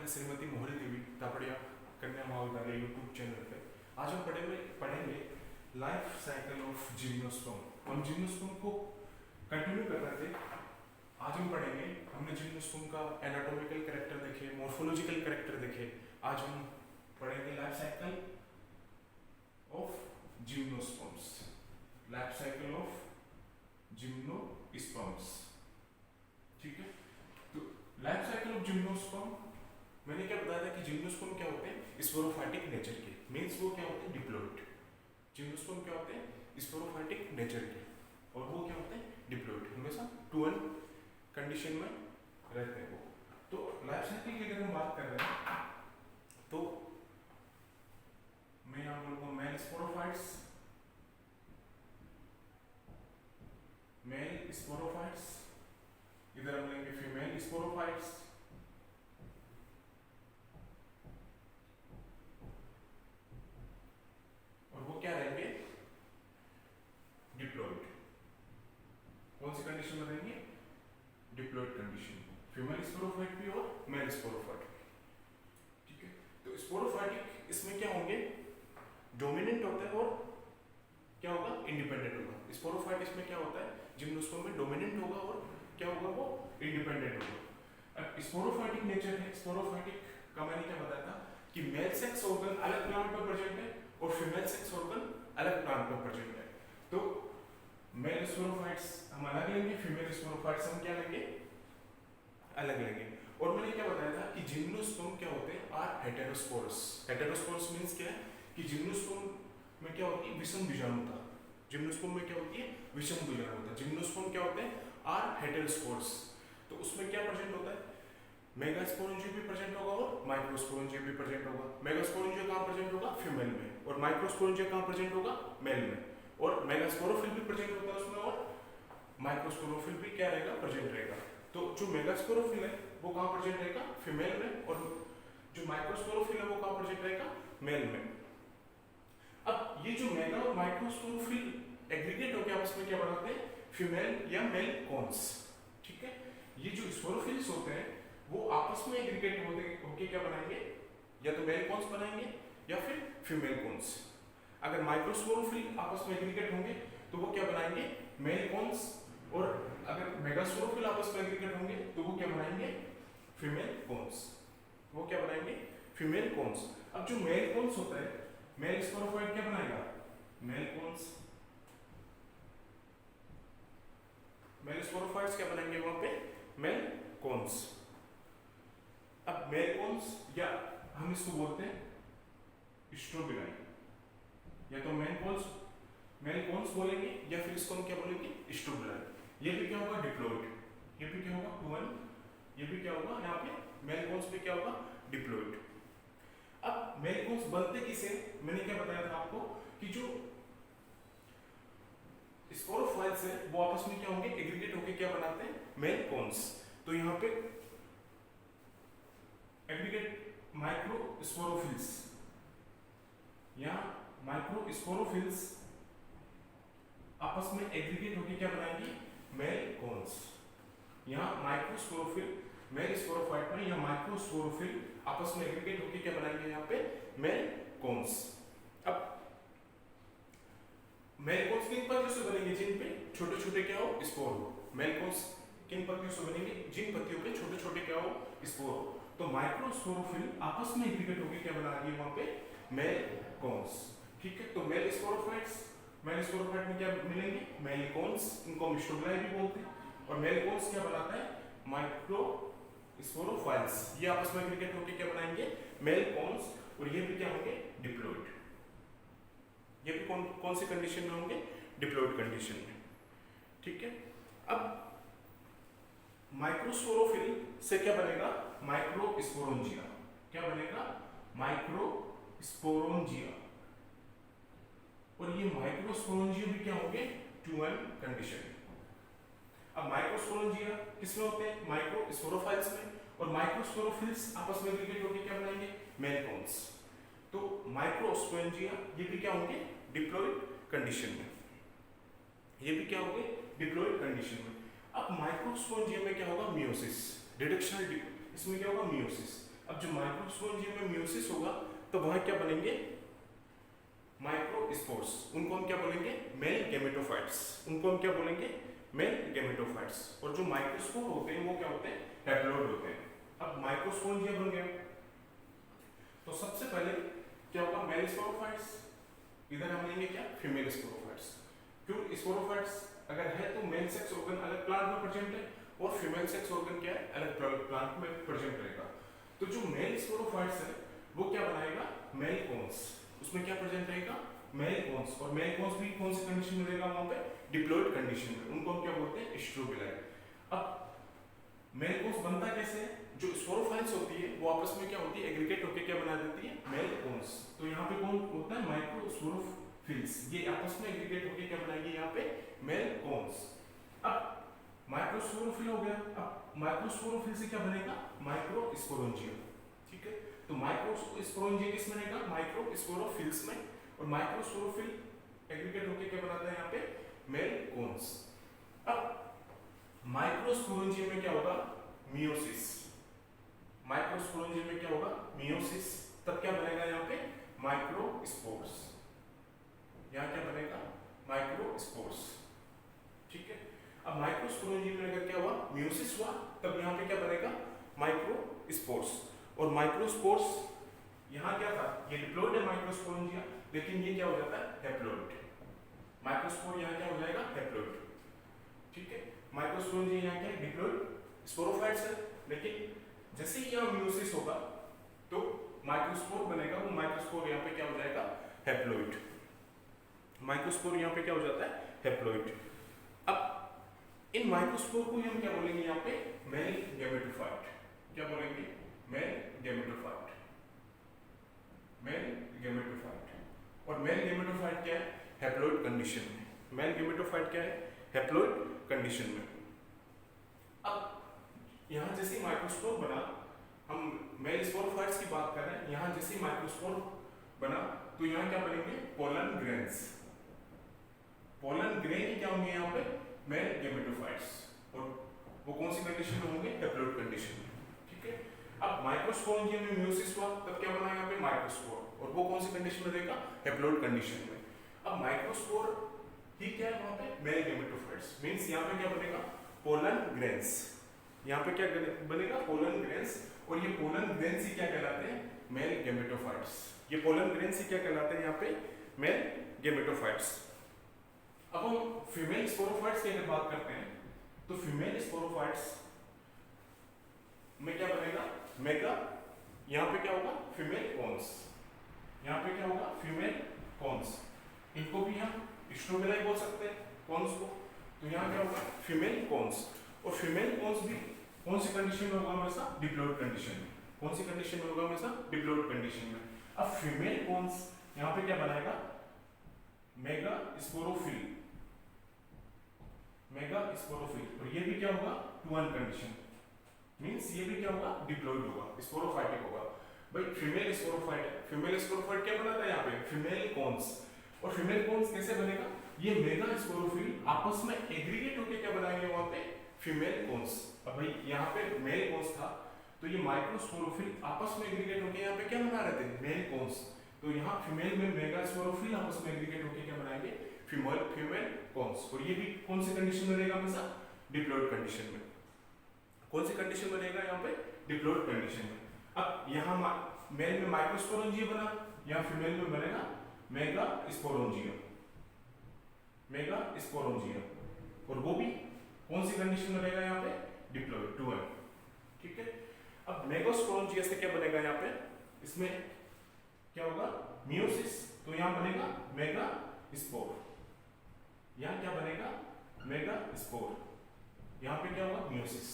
है श्रीमती मोहरी देवी तापड़िया कन्या महाविद्यालय यूट्यूब चैनल पे। आज हम पढ़ेंगे लाइफ साइकिल ऑफ जिम्नोस्पर्म। हम जिम्नोस्पर्म को कंटिन्यू कर रहे थे। आज हम पढ़ेंगे, हमने जिम्नोस्पर्म का एनाटॉमिकल कैरेक्टर देखे, मॉर्फोलॉजिकल कैरेक्टर देखे। आज हम पढ़ेंगे life cycle of gymnosperms, life cycle of gymnosperms. ठीक है, तो लाइफ साइकिल ऑफ जिम्नोस्पर्म मैंने क्या बताया था कि जिम्नोस्पर्म क्या होते हैं, स्पोरोफाइटिक नेचर के। मींस वो क्या होते हैं, डिप्लॉइड। जिम्नोस्पर्म क्या होते हैं, स्पोरोफाइटिक नेचर के, और वो क्या होते हैं, डिप्लॉइड। हमेशा 2-1 कंडीशन में रहते हैं वो। तो लाइफ साइकिल की अगर हम बात कर रहे हैं तो मैं यहाँ बोलूँगा मेल स्पोरोफाइट्स, मेल स्पोरोफाइट्स, इधर हम लेंगे फीमेल स्पोरोफाइट्स, और वो क्या रहेंगे, डिप्लॉइड। कौन सी कंडीशन में रहेंगे, डिप्लॉइड कंडीशन। फीमेल स्पोरोफाइट भी और मेल स्पोरोफाइट। ठीक है, तो स्पोरोफाइटिक इसमें क्या होंगे, डोमिनेंट होता है और क्या होगा, इंडिपेंडेंट होगा। स्पोरोफाइट इसमें क्या होता है, जिम्नोस्पर्म में डोमिनेंट होगा और क्या होगा, वो इंडिपेंडेंट होगा। अब स्पोरोफाइटिक नेचर है, स्पोरोफाइटिक का मैंने क्या बताया था कि मेल सेक्स ऑर्गन अलग प्लांट पर प्रेजेंट है और फीमेल सेक्स ऑर्गन अलग प्लांट पर प्रेजेंट है। तो मेल स्पोरोफाइट्स हम अलग लेंगे, फीमेल स्पोरोफाइट्स हम क्या लेंगे, अलग लेंगे। और मैंने क्या बताया था कि जिम्नोस्पर्म क्या होते हैं, आर हेटेरोस्पोरस। हेटेरोस्पोरस मींस क्या है कि जिम्नोस्पर्म में क्या होती है, विषम बीजाणुता। जिम्नोस्पर्म में क्या होती है, विषम बीजाणुता। जिम्नोस्पर्म क्या होते हैं, आर हेटेरोस्पोरस। तो उसमें क्या प्रेजेंट होता है, मेगास्पोरेंजिया भी प्रेजेंट होगा और माइक्रोस्पोरेंजिया भी प्रेजेंट होगा। मेगास्पोरेंजिया कहाँ प्रेजेंट होगा, फीमेल में, और माइक्रोस्पोरेंजिया कहाँ प्रेजेंट होगा, मेल में। और मेगास्पोरोफिल भी प्रेजेंट होता है उसमें, और माइक्रोस्पोरोफिल भी क्या रहेगा, प्रेजेंट रहेगा। तो जो मेगास्पोरोफिल है वो कहाँ प्रेजेंट रहेगा, फीमेल में, और जो माइक्रोस्पोरोफिल है वो कहाँ प्रेजेंट रहेगा, मेल में। अब ये जो मेगा और माइक्रोस्पोरोफिल एग्रीगेट होकर आपस में क्या बनाते हैं, फीमेल या मेल कॉन्स। ठीक है, ये जो स्पोरोफिल्स होते हैं वो आपस में एग्रीगेट होके क्या बनाएंगे, या तो मेल कॉन्स बनाएंगे या फिर फीमेल कॉन्स। अगर माइक्रोस्पोरोफिल आपस में एग्रीगेट होंगे तो वो क्या बनाएंगे, मेल कॉन्स, और अगर मेगास्पोरोफिल आपस में एग्रीगेट होंगे तो वो क्या बनाएंगे, फीमेल कॉन्स। वो क्या बनाएंगे, फीमेल कॉन्स। अब जो मेल कॉन्स होता है, मेल स्पोरोफाइट क्या बनाएगा, मेल कॉन्स। मेल स्पोरोफाइट्स क्या बनाएंगे वहां पे, मेल कॉन्स। अब मेल कॉन्स, या हम इसको बोलते हैं स्ट्रोबिलाई, या तो मेल कॉन्स बोलेंगे, या फिर इसको हम क्या बोलेंगे, स्ट्रोबिलाई। ये भी क्या होगा, डिप्लॉइड। ये भी क्या होगा, 2-1। ये भी क्या होगा, यहाँ पे मेल कॉन्स भी क्या होगा, डिप्लॉइड। अब मेल कॉन्स बनते किसे, मैंने क्या बताया था आपको कि जो स्पोरोफाइट्स है वो आपस में क्या होंगे, एग्रीगेट होके क्या बनाते हैं, मेल कॉन्स। तो यहाँ पे एग्रीगेट माइक्रोस्पोरोफिल्स, यहाँ माइक्रोस्पोरोफिल्स आपस में एग्रीगेट होके क्या बनाएंगे, मेल कॉन्स। यहाँ माइक्रोस्पोरोफिल मेल स्पोरोफाइट में, या माइक्रोस्पोरोफिल आपस में एग्रीगेट होके क्या बनाएंगे, यहाँ पे मेल कॉन्स। अब मेल कॉन्स किन पत्तियों से बनेंगे, जिन पे छोटे छोटे क्या हो, स्पोर हो। मेल कॉन्स किन पत्तियों से बनेंगे, जिन पत्तियों पे छोटे छोटे क्या हो, स्पोर हो। तो माइक्रोस्पोरोफिल आपस में एग्रीगेट होके क्या बना रही है वहां पे, मेल कॉन्स। ठीक है, तो मेल स्पोरोफाइट्स, मेल स्पोरोफाइट में क्या मिलेंगे, मेल कॉन्स, इनको हम स्ट्रोबिलाई भी बोलते हैं। और मेल कॉन्स क्या बनाता है, माइक्रो स्पोरोफाइट्स। ये आपस में एग्रीगेट होके क्या बनाएंगे, मेल कॉन्स, और ये भी क्या होंगे, डिप्लॉइड। ये भी कौन सी कंडीशन में होंगे, डिप्लॉइड कंडीशन में। ठीक है, अब माइक्रोस्पोरोफिल से क्या बनेगा, माइक्रोस्पोरोंजिया। क्या बनेगा, माइक्रोस्पोरोंजिया। और ये माइक्रोस्पोरोंजिया भी क्या होंगे, 2-1 कंडीशन। अब माइक्रोस्पोरोंजिया किसमें होते हैं, माइक्रोस्पोरोफाइट्स में, और माइक्रोस्पोरोफिल्स आपस में एग्रीगेट होकर क्या बनाएंगे, मेल कॉन्स। तो माइक्रोस्पोरोंजिया ये भी क्या होंगे, डिप्लॉइड कंडीशन में। ये भी क्या होंगे, डिप्लॉइड कंडीशन में। अब माइक्रोस्पोरोंजिया में क्या होगा, मियोसिस, रिडक्शनल, इसमें क्या होगा, मियोसिस। अब जो माइक्रोस्पोरेंजियम में मियोसिस होगा तो वहां क्या बनेंगे, माइक्रोस्पोर्स। उनको हम क्या बोलेंगे, मेल गैमेटोफाइट्स। उनको हम क्या बोलेंगे, मेल गैमेटोफाइट्स। और जो माइक्रोस्पोर होते हैं वो क्या होते हैं, हैप्लोइड होते हैं। अब माइक्रोस्पोरेंजियम बन गया तो सबसे पहले क्या होगा, मेल स्पोरोफाइट्स। इधर हम लेंगे क्या, फीमेल स्पोरोफाइट्स। क्यों स्पोरोफाइट्स अगर है तो मेल सेक्स ऑर्गन अलग प्लांट में प्रेजेंट है और फीमेल सेक्स ऑर्गन क्या है, अलग प्लांट में प्रेजेंट रहेगा। तो जो मेल स्पोरोफाइट्स है वो क्या बनाएगा, मेल कोन्स। उसमें क्या प्रेजेंट रहेगा, मेल कोन्स। और मेल कोन्स भी कौन सी कंडीशन में रहेगा, वहां पे डिप्लॉयड कंडीशन में। उनको हम क्या बोलते हैं, स्ट्रोबिलाई। अब मेल कोन्स बनता कैसे है, जो स्पोरोफाइट्स होती है वो आपस में क्या होती है, एग्रीगेट होकर क्या बना देती है, मेल कोन्स। तो यहाँ पे कौन होता है, माइक्रोस्पोरोफिल्स। ये आपस में एग्रीगेट होकर क्या बनाएगी, यहाँ पे मेल कोन्स। अब माइक्रोस्पोरोफिल हो गया। अब माइक्रोस्पोरोफिल से क्या बनेगा, माइक्रोस्पोरेंजियम। ठीक है, तो माइक्रोस्पोरेंजियम किस में रहेगा, माइक्रोस्पोरोफिल्स में। और माइक्रोस्पोरोफिल एग्रीगेट होकर क्या बनाता है, यहाँ पे मेल कोन्स। अब माइक्रोस्पोरेंजियम में क्या होगा, मियोसिस। माइक्रोस्पोरेंजियम में क्या होगा, मियोसिस। तब क्या बनेगा यहाँ पे, माइक्रोस्पोर्स। यहाँ क्या बनेगा, माइक्रोस्पोर्स। ठीक है, अब माइक्रोस्पोरेंजियम में अगर क्या हुआ, मियोसिस हुआ, तब यहाँ पे क्या बनेगा, माइक्रोस्पोर्स। और माइक्रोस्पोर्स यहाँ क्या था, ये डिप्लॉयड है माइक्रोस्पोरेंजिया, लेकिन ये क्या हो जाता है, हैप्लॉयड। माइक्रोस्पोर यहाँ क्या हो जाएगा, हैप्लॉयड। ठीक है, माइक्रोस्पोरेंजिया यहाँ क्या है, डिप्लॉयड स्पोरोफाइट्स है, लेकिन जैसे ही यहाँ मियोसिस होगा तो माइक्रोस्पोर बनेगा। वो माइक्रोस्पोर यहाँ पे क्या हो जाएगा, हैप्लॉयड। माइक्रोस्पोर यहाँ पे क्या हो जाता है, हैप्लॉयड। अब इन माइक्रोस्पोर को हम क्या बोलेंगे, यहाँ पे मेल गैमेटोफाइट। क्या बोलेंगे, मेल गैमेटोफाइट। Male gametophyte. और मेल गैमेटोफाइट क्या है, हैप्लॉयड कंडीशन में। मेल गैमेटोफाइट क्या है, हैप्लॉयड कंडीशन में। अब यहाँ जैसे माइक्रोस्पोर बना, हम मेल स्पोरोफाइट्स की बात कर रहे हैं, यहाँ जैसे माइक्रोस्पोर बना तो यहाँ क्या बनेंगे, पोलन ग्रेन्स। पोलन ग्रेन क्या होंगे यहाँ पे, मेल गैमेटोफाइट्स। और वो कौन सी कंडीशन में होंगे, हैप्लॉयड कंडीशन में। ठीक है, अब माइक्रोस्पोरेंजियम में मियोसिस हुआ तब क्या बना यहाँ पे, माइक्रोस्पोर। और वो कौन सी कंडीशन में रहेगा, हैप्लॉयड कंडीशन में। अब माइक्रोस्पोर ही क्या है वहाँ पे, मेल गैमेटोफाइट्स। मींस यहाँ पे क्या बनेगा, पोलन ग्रेन्स। यहाँ पे क्या बनेगा, पोलन ग्रेन्स। और ये पोलन ग्रेन्स ही क्या कहलाते हैं, मेल गैमेटोफाइट्स। ये पोलन ग्रेन्स ही क्या कहलाते हैं यहाँ पे, मेल गैमेटोफाइट्स। अब हम फीमेल स्पोरोफाइट्स की अगर बात करते हैं तो फीमेल स्पोरोफाइट्स में क्या बनेगा, मेगा। यहाँ पे क्या होगा, फीमेल कोन्स। यहाँ पे क्या होगा, फीमेल कोन्स। इनको भी हम स्ट्रोबिलाई बोल सकते हैं, कोन्स को। तो यहाँ क्या होगा, फीमेल कोन्स। और फीमेल कोन्स भी कौन सी कंडीशन में होगा, हमेशा डिप्लॉयड कंडीशन में। कौन सी कंडीशन में होगा, हमेशा डिप्लॉयड कंडीशन में। अब फीमेल कोन्स यहाँ पे क्या बनाएगा, मेगा स्पोरोफिल। Mega sporophyll. और ये भी क्या होगा, 2-1 कंडीशन। मींस ये भी क्या होगा, डिप्लॉयड होगा, स्पोरोफाइटिक होगा। भाई फीमेल स्पोरोफाइट है, फीमेल स्पोरोफाइट क्या बनाता है यहाँ पे, फीमेल कोन्स। और फीमेल कोन्स कैसे बनेगा, ये मेगा स्पोरोफिल आपस में एग्रीगेट होकर क्या बनाएंगे वहां पे, फीमेल कोन्स। अब भाई यहाँ पे मेल कोन्स था तो ये माइक्रोस्पोरोफिल आपस में एग्रीगेट होकर यहाँ पे क्या बना रहे थे, मेल कोन्स। तो यहाँ फीमेल में मेगा स्पोरोफिल आपस में एग्रीगेट होकर क्या बनाएंगे, फीमेल कोन्स। और ये भी कौन सी कंडीशन में रहेगा, हमेशा डिप्लॉयड कंडीशन में। कौन सी कंडीशन में रहेगा, यहाँ पे डिप्लॉयड कंडीशन में। अब यहाँ मेल में माइक्रोस्पोरेंजियम बना, यहाँ फीमेल में बनेगा मेगा स्पोरेंजियम। Mega sporangium. और वो भी कौन सी कंडीशन में रहेगा, यहाँ पे डिप्लॉयड 2-1। ठीक है, अब मेगास्पोरेंजिया से क्या बनेगा, यहाँ पे इसमें क्या होगा, मियोसिस। तो यहाँ बनेगा मेगा स्पोर। यहाँ क्या बनेगा, मेगा स्पोर। यहाँ पे क्या होगा, मियोसिस।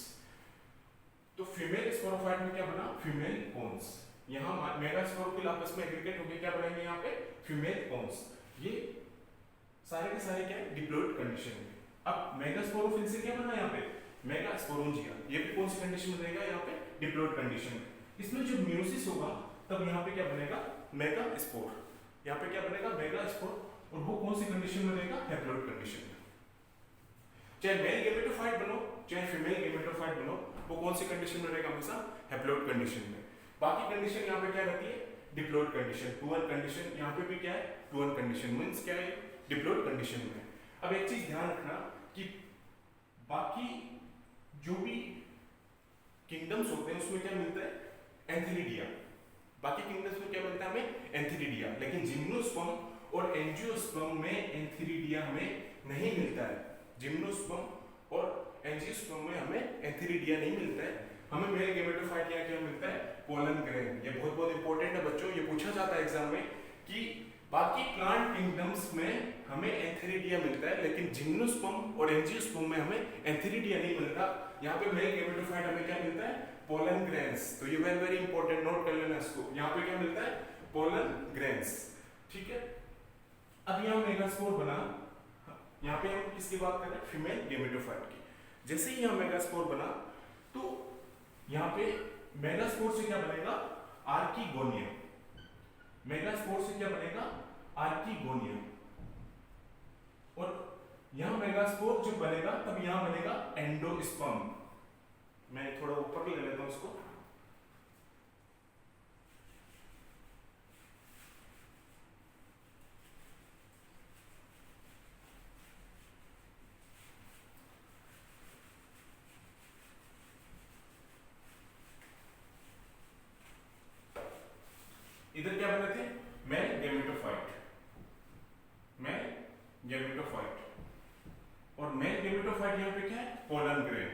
तो फीमेल स्पोरोफाइट में क्या बना, फीमेल कोन्स। यहाँ मेगा स्पोरोफिल आपस में एग्रीगेट होकर क्या बनाएंगे, यहाँ पे फीमेल कोन्स। ये सारे के सारे क्या है, डिप्लॉयड कंडीशन में। अब मेगा स्पोरोफिल से क्या बना, यहाँ पे मेगा स्पोरेंजिया। ये भी कौन सी कंडीशन में रहेगा, यहाँ पे डिप्लॉयड कंडीशन में। इसमें जब मियोसिस होगा तब यहाँ पे क्या बनेगा, मेगा स्पोर। यहाँ पे क्या बनेगा, मेगा स्पोर। और वो कौन सी कंडीशन में रहेगा, हैप्लॉयड कंडीशन में। चाहे मेल गैमेटोफाइट बनो चाहे फीमेल गैमेटोफाइट बनो, वो कौन सी कंडीशन में रहेगा, हमेशा हैप्लॉयड कंडीशन में। बाकी कंडीशन यहाँ पे क्या रहती है, diploid condition, two one condition, यहाँ पे भी क्या है, टू वन कंडीशन, मींस क्या है, डिप्लॉयड कंडीशन में। अब एक चीज ध्यान रखना कि बाकी जो भी किंगडम्स होते हैं उसमें क्या मिलता है, एंथीरिडिया। बाकी किंगडम्स में क्या मिलता है हमें, एंथीरिडिया, लेकिन जिम्नोस्पर्म और एंजियोस्पर्म में एंथीरिडिया हमें नहीं मिलता है। जिम्नोस्पर्म और एंजियोस्पर्म में हमें एंथीरिडिया नहीं मिलता है, हमें मेल गेमेटोफाइट क्या मिलता है, पोलन ग्रेन। ये बहुत बहुत इंपॉर्टेंट है बच्चों, ये पूछा जाता है एग्जाम में कि बाकी प्लांट किंगडम्स में हमें एंथीरिडिया मिलता है, लेकिन जिम्नोस्पर्म और एंजियोस्पर्म में हमें एंथीरिडिया नहीं मिलता। यहाँ पे मेल गेमेटोफाइट हमें क्या मिलता है, पोलन ग्रेन्स। तो ये वेरी वेरी इंपॉर्टेंट, नोट कर लेना इसको। यहाँ पे क्या मिलता है, पोलन ग्रेन्स, ठीक है। अब यहाँ मेगास्पोर बना, यहाँ पे हम किसकी बात कर रहे हैं, फीमेल गेमेटोफाइट की। जैसे ही यहाँ मेगास्पोर बना तो यहाँ पे मेगास्पोर से क्या बनेगा, आर्किगोनिया। मेगास्पोर से क्या बनेगा, आर्किगोनिया। और यहाँ मेगास्पोर जब बनेगा तब यहाँ बनेगा एंडोस्पर्म। मैं थोड़ा ऊपर ले लेता हूं इसको। इधर क्या बने थे, मेल गेमेटोफाइट, मेल गेमेटोफाइट, और मेल गेमेटोफाइट यहाँ पे क्या है, पोलन ग्रेन।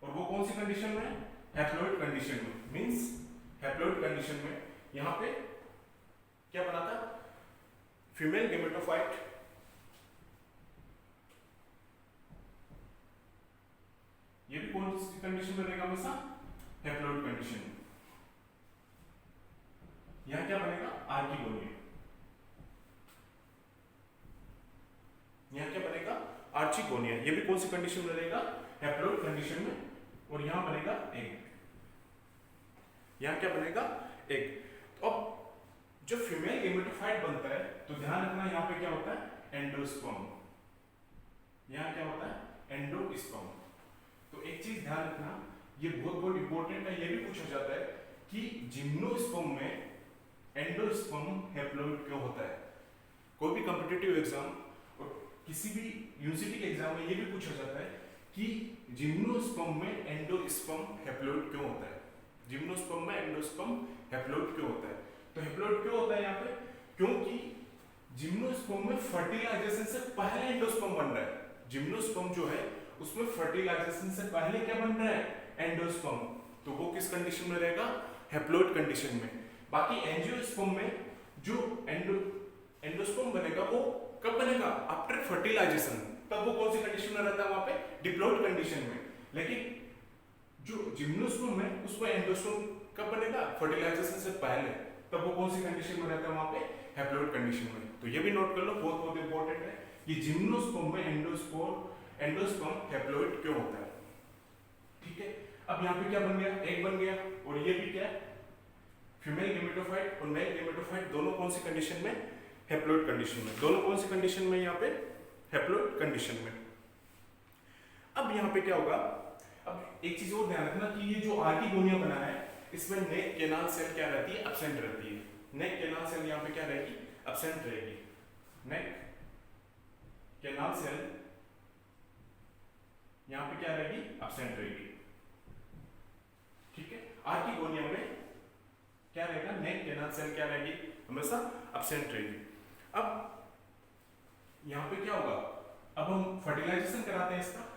और वो कौन सी कंडीशन में, हैप्लॉइड कंडीशन में, मींस हैप्लॉइड कंडीशन में यहाँ पे क्या बना था, फीमेल गेमेटोफाइट ये भी कौन सी कंडीशन में रहेगा, हमेशा हैप्लॉइड कंडीशन में। यहां क्या बनेगा, आर्किगोनिया। यहां क्या बनेगा, आर्चिगोनिया। ये भी कौन सी कंडीशन में रहेगा, हैप्लॉइड कंडीशन में। और यहां बनेगा एग, यहां क्या बनेगा, एग। तो अब जो फीमेल गेमेटोफाइट बनता है तो ध्यान रखना यहां पे क्या होता है, एंडोस्पर्म। यहां क्या होता है, एंडोस्पर्म। तो एक चीज ध्यान रखना, ये बहुत बहुत इंपॉर्टेंट है, ये भी पूछा जाता है कि जिम्नोस्पर्म में एंडोस्पर्म हैप्लॉइड क्यों होता है। कोई भी कॉम्पिटिटिव एग्जाम और किसी भी यूनिवर्सिटी के एग्जाम में ये भी पूछा जाता है कि जिम्नोस्पर्म में एंडोस्पर्म हैप्लॉइड क्यों होता है, जिम्नोस्पर्म में एंडोस्पर्म हैप्लॉइड क्यों होता है। तो हैप्लॉइड क्यों होता है यहाँ पे, क्योंकि जिम्नोस्पर्म में फर्टिलाइजेशन से पहले एंडोस्पर्म बन रहा है। जिम्नोस्पर्म जो है उसमें फर्टिलाइजेशन से पहले क्या बन रहा है, एंडोस्पर्म। तो वो किस कंडीशन में रहेगा, हैप्लॉइड कंडीशन में। बाकी एंजियोस्पर्म में जो एंडोस्पर्म बनेगा वो कब बनेगा, आफ्टर फर्टिलाइजेशन। तब वो कौन सी कंडीशन में रहता है, वहां पे डिप्लॉइड कंडीशन में। लेकिन जो जिम्नोस्पर्म है उसमें एंडोस्पर्म कब बनेगा, फर्टिलाइजेशन से पहले। तब वो कौन सी कंडीशन में रहता है, वहां पे हैप्लॉइड कंडीशन में। तो ये भी नोट कर लो, बहुत बहुत इंपॉर्टेंट है कि जिम्नोस्पर्म में एंडोस्पर्म हैप्लॉइड क्यों होता है, ठीक है। अब यहाँ पे क्या बन गया, एक बन गया। और ये भी क्या है, फीमेल गेमेटोफाइट और मेल गेमेटोफाइट दोनों कौन सी कंडीशन में, हैप्लॉइड कंडीशन में। दोनों कौन सी कंडीशन में, यहाँ पे हैप्लॉइड कंडीशन में। अब यहाँ पे क्या होगा, अब एक चीज और ध्यान रखना कि ये जो आर्किगोनिया बना है इसमें नेक केनाल सेल क्या रहती है, एब्सेंट रहती है। नेक केनाल सेल यहाँ पे क्या रहेगी, एब्सेंट रहेगी। नेक केनाल सेल यहाँ पे क्या रहेगी, एब्सेंट रहेगी, ठीक है। आर्किगोनिया में क्या रहेगा, नेक केनाल सेल क्या रहेगी, हमेशा एब्सेंट रहेगी। अब यहाँ पे क्या होगा, अब हम फर्टिलाइजेशन कराते हैं इसका।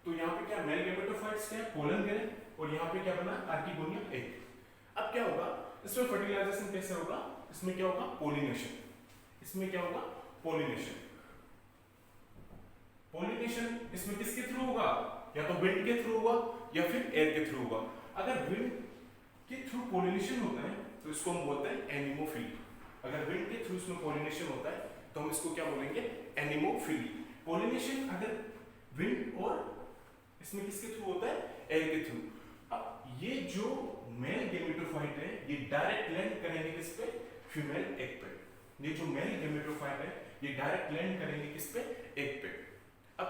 तो यहाँ पे क्या, मेल गेमेटोफाइट्स क्या है, पोलन ग्रेन, और यहाँ पे क्या बना, आर्किगोनिया एग। अब क्या होगा, इसमें फर्टिलाइजेशन कैसे होगा, इसमें क्या होगा, पोलिनेशन। इसमें क्या होगा, पोलिनेशन। पोलिनेशन इसमें किसके थ्रू होगा, या तो विंड के थ्रू होगा या फिर एयर के थ्रू होगा। अगर विंड के थ्रू पोलिनेशन होता है तो इसको हम बोलते हैं एनिमोफिली। अगर विंड के थ्रू इसमें पोलिनेशन होता है तो हम इसको क्या बोलेंगे, एनिमोफिली। पोलिनेशन अगर विंड और इसमें किसके थ्रू होता है, एयर के थ्रू। अब ये जो मेल गेमेटोफाइट है ये डायरेक्ट लैंड करेंगे किस पे, फीमेल एग पे। ये जो मेल गेमेटोफाइट है ये डायरेक्ट लैंड करेंगे किस पे, एग पे। अब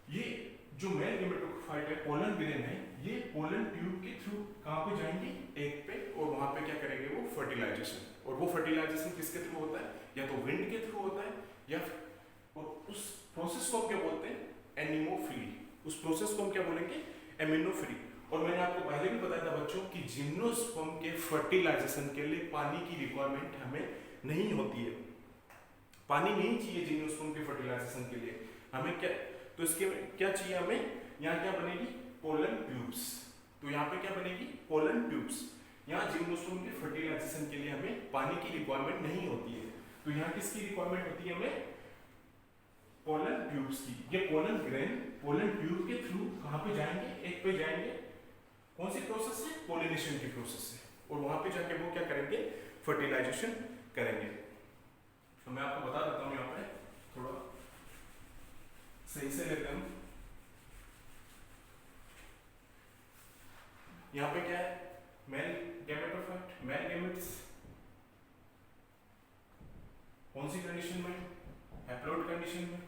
ये जो मेल गेमेटोफाइट है, पोलन ग्रेन है, ये पोलन ट्यूब के थ्रू कहाँ पे जाएंगे, एग पे, और वहां पे क्या करेंगे वो फर्टिलाइजेशन। और वो फर्टिलाइजेशन किसके थ्रू होता है, या तो विंड के थ्रू होता है, या और उस प्रोसेस को हम क्या बोलते हैं, एनिमोफिली। उस प्रोसेस को हम क्या बोलेंगे, एमिनोफिली। और मैंने आपको पहले भी बताया था बच्चों कि जिम्नोस्पर्म के फर्टिलाइजेशन के लिए पानी की रिक्वायरमेंट हमें नहीं होती है, पानी नहीं चाहिए जिम्नोस्पर्म के फर्टिलाइजेशन के लिए हमें क्या, तो इसके क्या चाहिए हमें, यहाँ क्या बनेगी, पोलन ट्यूब्स। तो यहाँ पे क्या बनेगी, पोलन ट्यूब्स। यहाँ जिम्नोस्पर्म के फर्टिलाइजेशन के लिए हमें पानी की रिक्वायरमेंट नहीं होती है, तो यहाँ किसकी रिक्वायरमेंट होती है हमें, पोलन ट्यूब्स की। ये पोलन ग्रेन पोलन ट्यूब के थ्रू कहाँ पे जाएंगे, एक पे जाएंगे, कौन सी प्रोसेस है, पोलिनेशन की प्रोसेस है, और वहां पे जाके वो क्या करेंगे, फर्टिलाइजेशन करेंगे। तो मैं आपको बता देता हूँ, यहाँ पे थोड़ा सही से लेते हैं। यहाँ पे क्या है, मेल गैमेटोफाइट, मेल गैमेट्स कौन सी कंडीशन में, हैप्लॉइड कंडीशन में,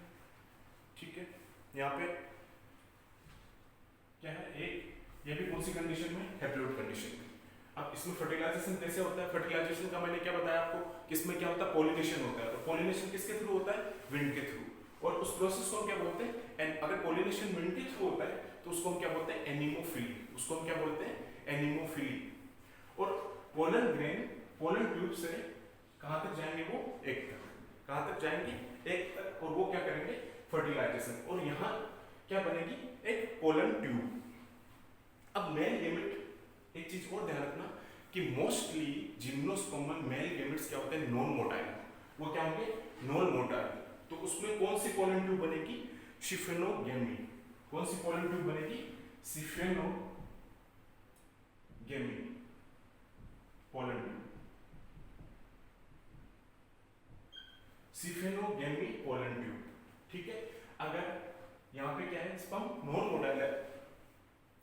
ठीक है। यहाँ पे क्या है, एक, ये भी कौन सी कंडीशन में, हैप्लॉइड कंडीशन में। अब इसमें फर्टिलाइजेशन कैसे होता है, फर्टिलाइजेशन का मैंने क्या बताया आपको, किसमें क्या होता है, पोलिनेशन होता है। तो पोलिनेशन किसके थ्रू होता है, विंड के थ्रू, और उस प्रोसेस को हम क्या बोलते हैं, एंड अगर पोलिनेशन विंड के थ्रू होता है तो उसको हम क्या बोलते हैं, एनिमोफिली। उसको हम क्या बोलते हैं, एनिमोफिली। और पोलन ग्रेन पोलन ट्यूब से कहां तक जाएंगे वो, एक तक, कहां तक जाएंगे, एक तक, और वो क्या करेंगे, फर्टिलाइजेशन। और यहाँ क्या बनेगी, एक पोलन ट्यूब। अब मेल गैमेट, एक चीज और ध्यान रखना कि मोस्टली जिम्नोस्पर्म में मेल गैमेट्स क्या होते हैं, नॉन मोटाइल। वो क्या होंगे, नॉन मोटाइल। तो उसमें कौन सी पोलन ट्यूब बनेगी, सिफेनोगेमी। कौन सी पोलन ट्यूब बनेगी, सिफेनोगेमी पोलन ट्यूब, सिफेनोगेमी पोलन ट्यूब, ठीक है। अगर यहाँ पे क्या है, स्पर्म नॉन मोटाइल है,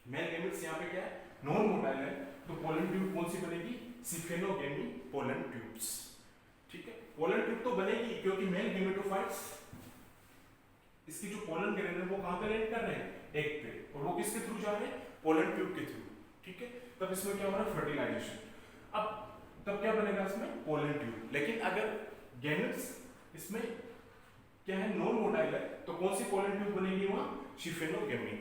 मेल गैमेट्स यहाँ पे क्या है, नॉन मोटाइल है, तो पोलन ट्यूब कौन सी बनेगी, सिफेनोगेमी पोलन ट्यूब्स, ठीक है। पोलन ट्यूब तो बनेगी क्योंकि मेल गैमेटोफाइट्स इसकी जो पोलन ग्रेन है वो कहां पे लैंड कर रहे हैं, एग पे, और वो किसके थ्रू जा रहे हैं, पोलन ट्यूब के थ्रू, ठीक है। तब इसमें क्या हो रहा है, फर्टिलाइजेशन। अब तब क्या बनेगा इसमें, पोलन ट्यूब। लेकिन अगर गैमेट्स इसमें क्या है, नॉन मोटाइल है, तो कौन सी पोलन ट्यूब बनेगी वहां, सिफेनोगेमी।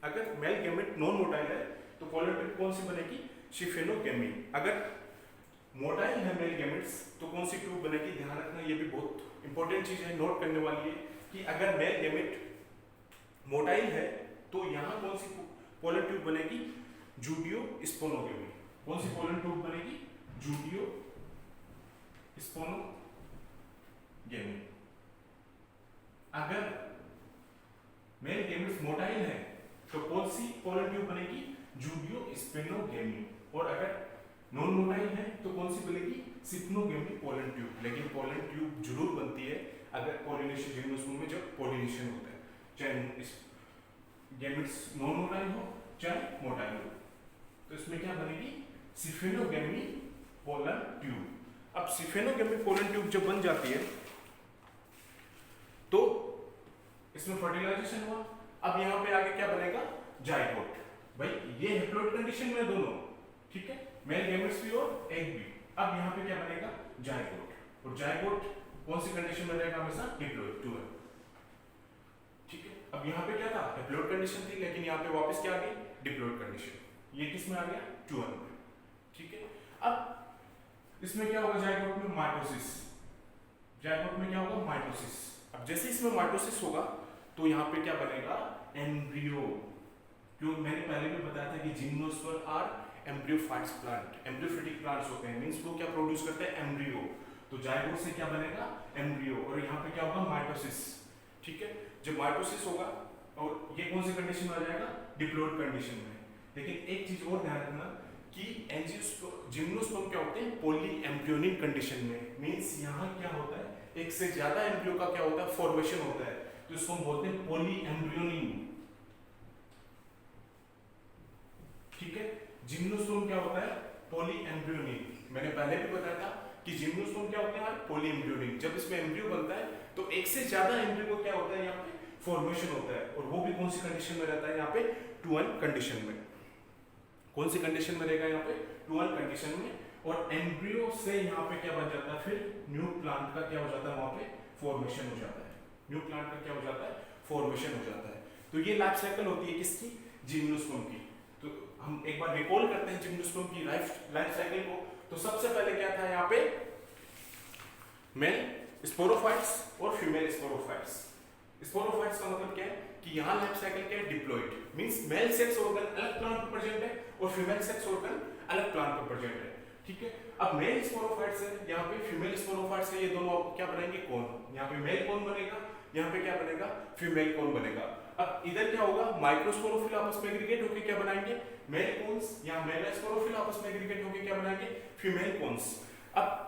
अगर मेल गैमेट नॉन मोटाइल है तो पोलन ट्यूब कौन सी बनेगी, सिफेनोगेमी। अगर मोटाइल है मेल गैमेट्स तो कौन सी ट्यूब बनेगी, ध्यान रखना, ये भी बहुत इंपॉर्टेंट चीज है, नोट करने वाली है कि अगर मेल गैमेट मोटाइल है तो यहाँ कौन सी पोलन ट्यूब बनेगी, जूडियो स्पोनोगेमी। कौन सी पोलन ट्यूब बनेगी, जूडियो स्पोनोगेमी। अगर मेल गैमेट्स मोटाइल है तो कौन सी पोलन ट्यूब बनेगी, जूडियो स्पोनोगेमी। और अगर नॉन मोटाइल है तो कौन सी बनेगी, सिफेनोगेमी पोलन ट्यूब। लेकिन पोलन ट्यूब जरूर बनती है अगर पोलिनेशन जिम्नोस्पर्म में जब पोलिनेशन होता है, चाहे गैमेट्स नॉन मोटाइल हो चाहे मोटाइल हो, तो इसमें क्या बनेगी, सिफेनोगेमी पोलन ट्यूब। अब सिफेनोगेमी पोलन ट्यूब जब बन जाती है तो इसमें फर्टिलाइजेशन हुआ। अब यहाँ पे आगे क्या बनेगा, जाइगोट। भाई ये हैप्लॉइड कंडीशन में दोनों, ठीक है, मेल गैमेट्स भी और एग भी। अब यहाँ पे क्या बनेगा, जाइगोट। और जाइगोट कौन सी कंडीशन में रहेगा, हमेशा डिप्लॉइड, टू है, ठीक है। अब यहाँ पे क्या था, हैप्लॉइड कंडीशन थी, लेकिन यहाँ पे वापस क्या आ गई, डिप्लॉइड कंडीशन। ये किस में आ गया, 2 में, ठीक है। अब इसमें क्या होगा, जाइगोट में माइटोसिस। जाइगोट में क्या होगा, माइटोसिस। अब जैसे इसमें माइटोसिस होगा तो यहाँ पे क्या बनेगा, एम्ब्रियो। जो मैंने पहले भी बताया था कि gymnosperm are embryophytes plant, embryophytic plants होते हैं, मींस वो क्या प्रोड्यूस करते हैं, एम्ब्रियो। तो जाइगोट से क्या बनेगा, एम्ब्रियो, और यहाँ पे क्या होगा, माइटोसिस, ठीक है। जब माइटोसिस होगा और ये कौन सी कंडीशन में आ जाएगा, डिप्लॉइड कंडीशन में। लेकिन एक चीज और ध्यान रखना कि जिम्नोस्पर्म क्या होते हैं, पॉली एम्ब्रियोनिक कंडीशन में, मींस यहाँ क्या होता है, एक से ज्यादा एम्ब्रियो का क्या होता है, फॉर्मेशन होता है, तो इसको हम बोलते हैं पॉली एम्ब्रियोनिक, ठीक है। जिम्नोस्पर्म क्या होता है, पॉली एम्ब्रियोनिक। मैंने पहले भी बताया था कि जिम्नोस्पर्म क्या होते हैं, पॉली एम्ब्रियोनिक। जब इसमें एम्ब्रियो बनता है तो एक से ज्यादा एम्ब्रियो को क्या होता है, यहाँ पे फॉर्मेशन होता है, और वो भी कौन सी कंडीशन में रहता है, यहाँ पे 2-1 कंडीशन में। कौन सी कंडीशन में रहेगा यहाँ पे, 2-1 कंडीशन में। और एम्ब्रियो से यहाँ पे क्या बन जाता है, फिर न्यू प्लांट का क्या हो जाता है, वहां पे फॉर्मेशन हो जाता है। न्यू प्लांट का क्या हो जाता है, फॉर्मेशन हो जाता है। तो ये लाइफ साइकिल होती है किसकी, जिम्नोस्पर्म की। तो हम एक बार रिकॉल करते हैं जिम्नोस्पर्म की लाइफ साइकिल को। तो सबसे पहले क्या था यहाँ पे, मेल स्पोरोफाइट्स और फीमेल स्पोरोफाइट्स। स्पोरोफाइट्स का मतलब क्या है कि यहाँ लाइफ साइकिल क्या है, diploid, means male sex organ अलग प्लांट पर प्रेजेंट है और फीमेल सेक्स ऑर्गन अलग प्लांट पर प्रेजेंट है, ठीक है। अब मेल स्पोरोफाइट्स है, यहाँ पे फीमेल स्पोरोफाइट्स है, ये दोनों क्या बनाएंगे, कोन। यहाँ पे मेल कोन बनेगा, यहाँ पे क्या बनेगा, फीमेल कोन बनेगा। अब इधर क्या होगा, माइक्रोस्पोरोफिल आपस में एग्रीगेट होकर क्या बनाएंगे, मेल कोन्स। यहाँ मेगास्पोरोफिल आपस में एग्रीगेट होकर क्या बनाएंगे, फीमेल कोन्स। अब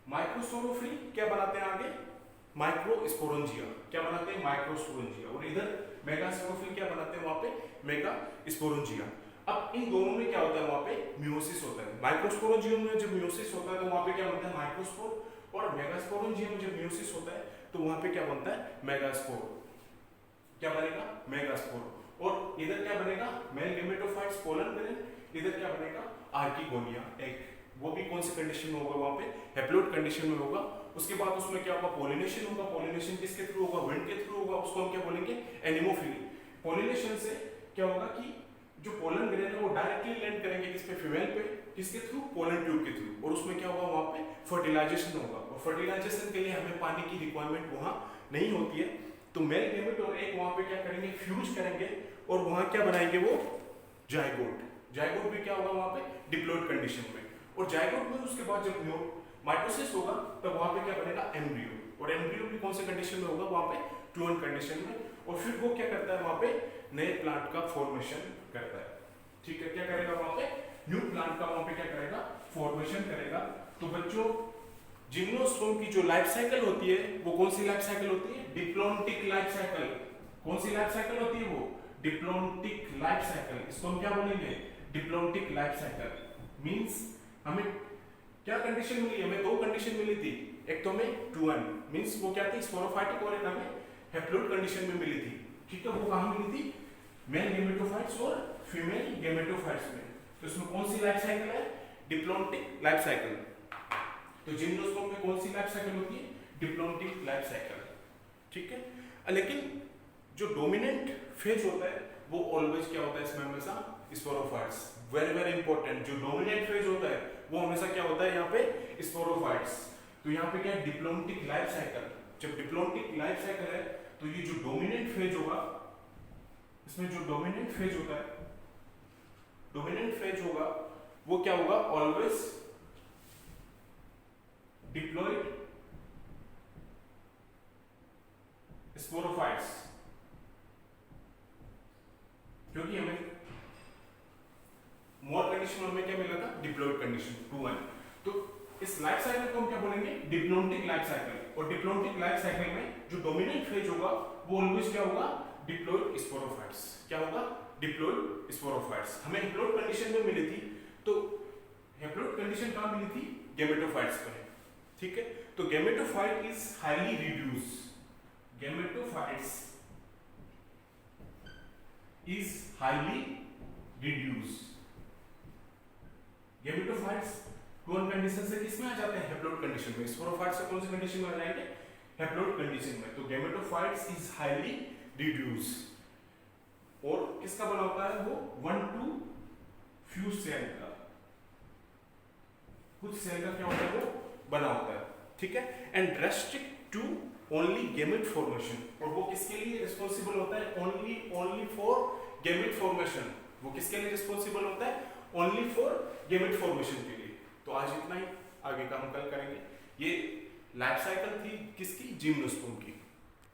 माइक्रोस्पोरोफिल क्या बनाते हैं आगे, माइक्रोस्पोरेंजिया। क्या बनाते हैं, माइक्रोस्पोरेंजिया। और इधर मेगास्पोरोफिल क्या बनाते हैं, वहां पे मेगास्पोरेंजिया। अब इन दोनों में क्या होता है, वहां पे मियोसिस होता है। माइक्रोस्पोरेंजियम में जब मियोसिस होता है तो वहां पे क्या बनता है, माइक्रोस्पोर। और मेगास्पोरेंजियम में जब मियोसिस होता है तो वहां पे क्या बनता है, मेगास्पोर। क्या बनेगा, मेगास्पोर। और इधर क्या बनेगा, मेल गेमेटोफाइट्स पोलन ग्रेन। इधर क्या बनेगा, आर्किगोनिया एग। वो भी कौन सी कंडीशन में होगा, वहां पे हैप्लोइड कंडीशन में होगा। उसके बाद उसमें क्या होगा, पोलिनेशन होगा। पोलिनेशन किसके थ्रू होगा, विंड के थ्रू होगा। उसको हम क्या बोलेंगे, एनिमोफिली। पोलिनेशन से क्या होगा कि जो पोलन ग्रेन है वो डायरेक्टली लैंड करेंगे किस पे, फीमेल पे। किसके थ्रू, पोलन ट्यूब के थ्रू। और उसमें क्या होगा, वहां पे फर्टिलाइजेशन होगा। और फर्टिलाइजेशन के लिए हमें पानी की रिक्वायरमेंट वहां नहीं होती है। तो मेल गैमेट और एग वहां पे क्या करेंगे, फ्यूज करेंगे और वहां क्या बनाएंगे, वो जायगोट। जायगोट भी क्या होगा वहां पे, डिप्लॉइड कंडीशन में। और जायगोट में उसके बाद जब माइटोसिस होगा तब वहां पे क्या बनेगा, एम्ब्रियो। और एम्ब्रियो भी कौन से कंडीशन में होगा, वहां पे क्लोन कंडीशन में। और फिर वो क्या करता है, वहां पे नए प्लांट का फॉर्मेशन करता है, ठीक है। क्या करेगा वहां पे, न्यू प्लांट का वहां पे क्या करेगा, फॉर्मेशन करेगा। तो बच्चों जिम्नोस्पर्म की जो लाइफ साइकिल होती है वो कौन सी लाइफ साइकिल होती है, डिप्लॉन्टिक लाइफ साइकिल। कौन सी लाइफ साइकिल होती है वो, डिप्लॉन्टिक लाइफ साइकिल। इसको हम क्या बोलेंगे, डिप्लॉन्टिक लाइफ साइकिल। मींस हमें क्या कंडीशन मिली, हमें दो कंडीशन मिली थी। एक तो हमें 2-1 मींस वो क्या थी, स्पोरोफाइटिक, और एक हमें हैप्लोइड कंडीशन में मिली थी, ठीक है। वो कहां मिली थी, मेल गेमेटोफाइट्स और फीमेल गेमेटोफाइट्स में। तो इसमें कौन सी लाइफ साइकिल है, डिप्लॉन्टिक लाइफ साइकिल। तो जिम्नोस्पर्म में कौन सी लाइफ साइकिल होती है, डिप्लॉन्टिक लाइफ साइकिल, ठीक है। लेकिन जो डोमिनेंट फेज होता है वो ऑलवेज क्या होता है इसमें, हमेशा स्पोरोफाइट्स। वेरी वेरी इंपॉर्टेंट, जो डोमिनेंट फेज होता है वो हमेशा क्या होता है यहाँ पे, स्पोरोफाइट्स। तो यहाँ पे क्या है, डिप्लॉन्टिक लाइफ साइकिल। जब डिप्लॉन्टिक लाइफ साइकिल है तो ये जो डोमिनेंट फेज होगा, इसमें जो डोमिनेंट फेज होता है, डोमिनेंट फेज होगा वो क्या होगा, ऑलवेज डिप्लॉइड स्पोरोफाइट्स। क्योंकि हमें मोर कंडीशन में क्या मिला था, डिप्लॉइड कंडीशन 2-1। तो इस लाइफ साइकिल को हम क्या बोलेंगे, डिप्लॉन्टिक लाइफ साइकिल। और डिप्लॉन्टिक लाइफ साइकिल में जो डोमिनेंट फेज होगा वो ऑलवेज क्या होगा, डिप्लॉइड स्पोरोफाइट्स। क्या होगा, डिप्लॉइड स्पोरोफाइट्स। हमें हैप्लोइड कंडीशन में मिली थी, तो हैप्लोइड कंडीशन कहां मिली थी, गैमेटोफाइट्स पर, ठीक है। तो gametophyte is highly reduce, gametophytes is highly reduced। Gametophytes कौन कंडीशन से किस में आ जाते हैं, हैप्लोइड कंडीशन में। स्पोरोफाइट्स से कौन सी कंडीशन में आ जाएंगे, हैप्लोइड कंडीशन में। तो गैमेटोफाइट्स इज हाईली रिड्यूस। और किसका बना होता है वो, 1-2 फ्यूज सेल का, कुछ सेल का क्या होता है वो बना होता है, ठीक है। And restrict to only gamete formation. और वो किसके लिए रिस्पॉन्सिबल होता है, ओनली फॉर गैमेट फॉर्मेशन। वो किसके लिए रिस्पॉन्सिबल होता है, ओनली फॉर गैमेट फॉर्मेशन के लिए। तो आज इतना ही, आगे का हम कल करेंगे। ये लाइफ साइकिल थी किसकी, जिम्नोस्पर्म की।